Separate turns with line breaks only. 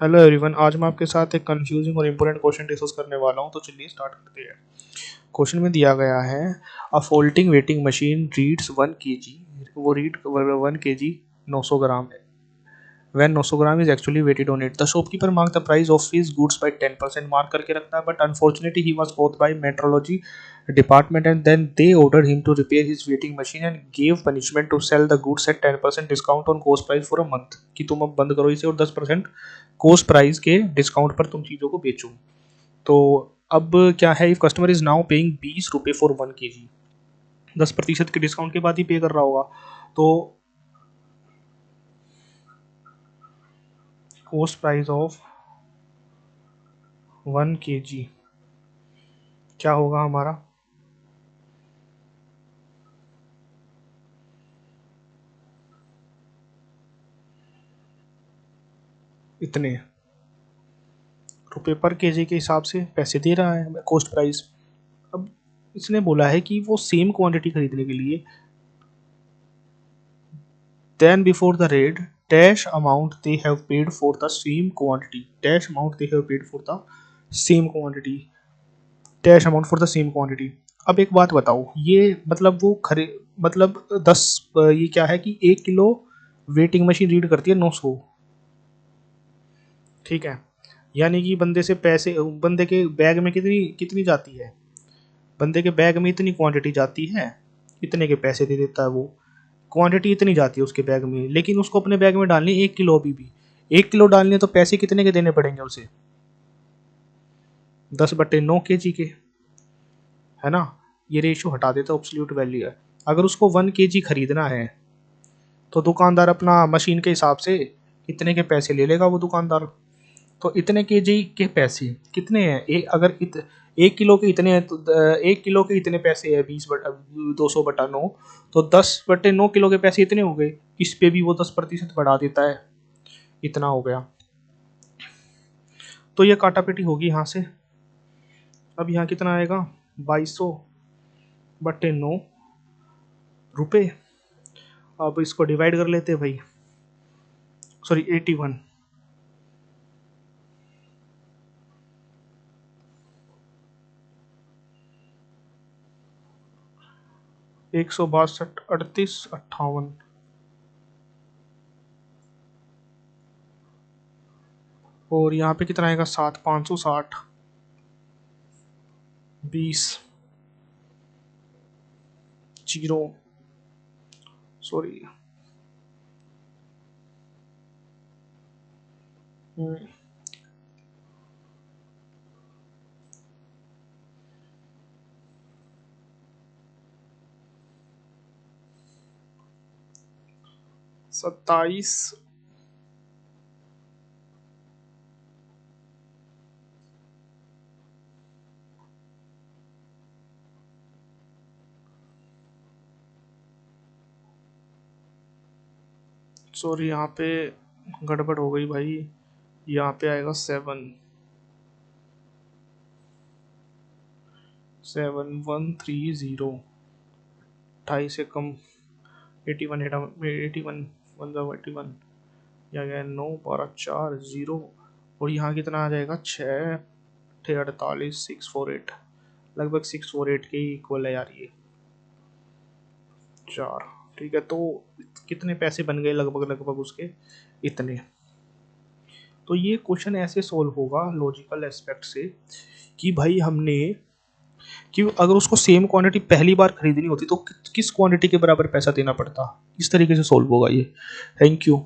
Hello everyone, आज मैं आपके साथ एक कंफ्यूजिंग और इम्पोर्टेंट क्वेश्चन डिस्कस करने वाला हूं। तो चलिए स्टार्ट करते हैं। क्वेश्चन में दिया गया है अ folding waiting machine reads 1 kg, वो रीड 1 kg 900 ग्राम है। When 900 gram is actually weighted on it, the shopkeeper marked the price of his goods by 10% mark करके रखता है, but unfortunately he was caught by metrology department and then they ordered him to repair his weighting machine and gave punishment to sell the goods at 10% discount on cost price for a month, कि तुम अब बंद करो इसे और 10% coast price के discount पर तुम चीज़ों को बेचो। तो अब क्या है, if customer is now paying 20 रुपये फॉर 1 kg, 10% के डिस्काउंट के बाद ही पे कर रहा होगा। तो कोस्ट प्राइस ऑफ 1 kg क्या होगा हमारा? इतने रुपए पर केजी के हिसाब से पैसे दे रहा है हमें कोस्ट प्राइस। अब इसने बोला है कि वो सेम क्वांटिटी खरीदने के लिए then before the red dash amount they have paid for the same quantity, dash amount they have paid for the same quantity, dash amount for the same quantity. अब एक बात बताओ, ये मतलब वो खरे मतलब 10, ये क्या है कि 1 किलो वेटिंग मशीन रीड करती है 900, ठीक है। यानी कि बंदे से पैसे, बंदे के बैग में कितनी कितनी जाती है, बंदे के बैग में इतनी क्वांटिटी जाती है, इतने के पैसे दे देता है वो। क्वांटिटी इतनी जाती है उसके बैग में, लेकिन उसको अपने बैग में डालनी 1 किलो। अभी भी 1 किलो डालनी है तो पैसे कितने के देने पड़ेंगे उसे? 10/9 kg के, है ना। ये रेशियो हटा देता है, एब्सोल्यूट वैल्यू है। अगर उसको 1 kg खरीदना है तो दुकानदार अपना मशीन के हिसाब से इतने के पैसे ले लेगा वो दुकानदार। तो इतने केजी के पैसे कितने हैं? अगर 1 किलो के इतने हैं तो 1 किलो के इतने पैसे है 200/9, तो 10/9 किलो के पैसे इतने हो गए। इस पे भी वो 10% बढ़ा देता है, इतना हो गया। तो ये काटापीटी होगी यहाँ से। अब यहाँ कितना आएगा? 2200/9 रुपये। अब इसको डिवाइड कर लेते हैं भाई, सॉरी 81, 162, 38, 58, और यहाँ पे कितना आएगा? 7, 560, 20, जीरो, सॉरी 27, सॉरी यहाँ पे गड़बड़ हो गई भाई। यहाँ पे आएगा 7130, 28 से कम 81, 81, 181, या गया 9, 12, 4, 0, और यहाँ कितना आ जाएगा? 6, 48, 648, लगभग 648 के इक्वल है यार ये 4। ठीक है, तो कितने पैसे बन गए? लगभग लगभग उसके इतने। तो ये क्वेश्चन ऐसे सोल्व होगा लॉजिकल एस्पेक्ट से कि भाई हमने, कि अगर उसको सेम क्वांटिटी पहली बार खरीदनी होती तो किस क्वांटिटी के बराबर पैसा देना पड़ता। इस तरीके से सोल्व होगा ये। Thank you.